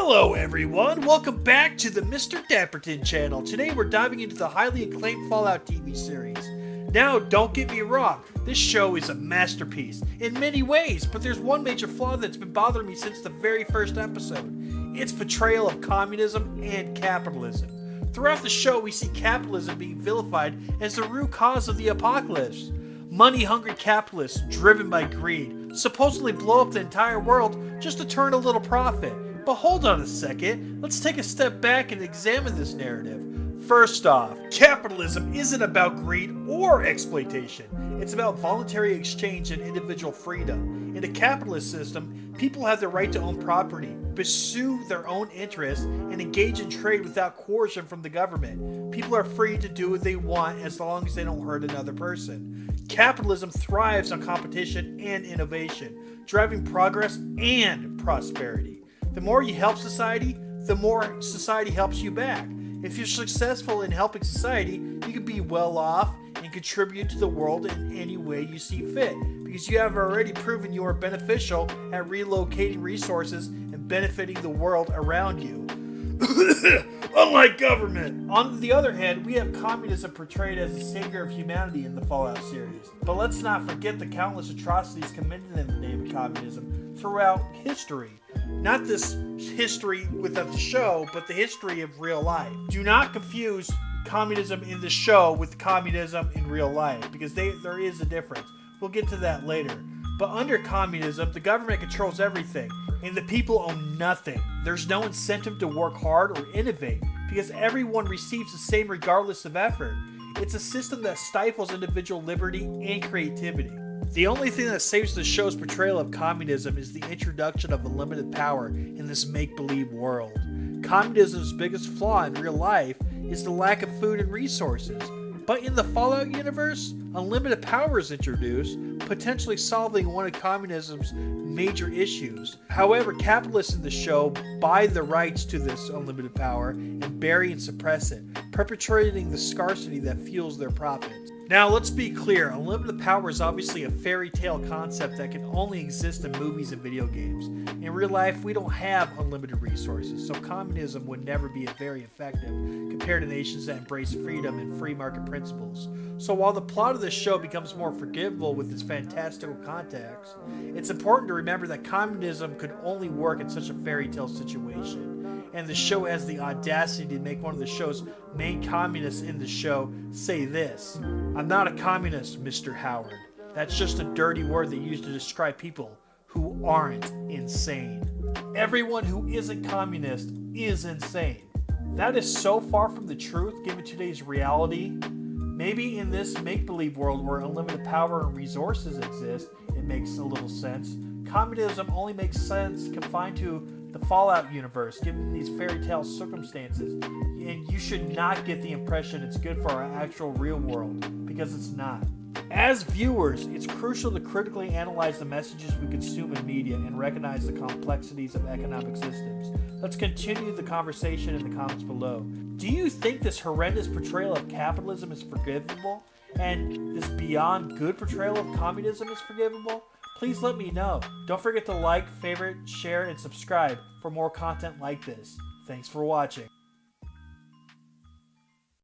Hello everyone, welcome back to the Mr. Dapperton channel. Today we're diving into the highly acclaimed Fallout TV series. Now, don't get me wrong, this show is a masterpiece in many ways, but there's one major flaw that's been bothering me since the very first episode. Its portrayal of communism and capitalism. Throughout the show, we see capitalism being vilified as the root cause of the apocalypse. Money-hungry capitalists, driven by greed, supposedly blow up the entire world just to turn a little profit. But hold on a second, let's take a step back and examine this narrative. First off, capitalism isn't about greed or exploitation. It's about voluntary exchange and individual freedom. In a capitalist system, people have the right to own property, pursue their own interests, and engage in trade without coercion from the government. People are free to do what they want as long as they don't hurt another person. Capitalism thrives on competition and innovation, driving progress and prosperity. The more you help society, the more society helps you back. If you're successful in helping society, you can be well off and contribute to the world in any way you see fit, because you have already proven you are beneficial at relocating resources and benefiting the world around you. Unlike government. On the other hand, we have communism portrayed as the savior of humanity in the Fallout series. But let's not forget the countless atrocities committed in the name of communism throughout history. Not this history within the show, but the history of real life. Do not confuse communism in the show with communism in real life, because there is a difference. We'll get to that later. But under communism, the government controls everything, and the people own nothing. There's no incentive to work hard or innovate, because everyone receives the same regardless of effort. It's a system that stifles individual liberty and creativity. The only thing that saves the show's portrayal of communism is the introduction of unlimited power in this make-believe world. Communism's biggest flaw in real life is the lack of food and resources. But in the Fallout universe, unlimited power is introduced, potentially solving one of communism's major issues. However, capitalists in the show buy the rights to this unlimited power and bury and suppress it, perpetuating the scarcity that fuels their profits. Now, let's be clear, unlimited power is obviously a fairy tale concept that can only exist in movies and video games. In real life, we don't have unlimited resources, so communism would never be very effective compared to nations that embrace freedom and free market principles. So while the plot of this show becomes more forgivable with its fantastical context, it's important to remember that communism could only work in such a fairy tale situation. And the show has the audacity to make one of the show's main communists in the show say this: "I'm not a communist, Mr. Howard. That's just a dirty word they use to describe people who aren't insane. Everyone who isn't communist is insane." That is so far from the truth given today's reality. Maybe in this make-believe world where unlimited power and resources exist, it makes a little sense. Communism only makes sense confined to the Fallout universe, given these fairy tale circumstances, and you should not get the impression it's good for our actual real world, because it's not. As viewers, it's crucial to critically analyze the messages we consume in media and recognize the complexities of economic systems. Let's continue the conversation in the comments below. Do you think this horrendous portrayal of capitalism is forgivable, and this beyond good portrayal of communism is forgivable? Please let me know. Don't forget to like, favorite, share, and subscribe for more content like this. Thanks for watching.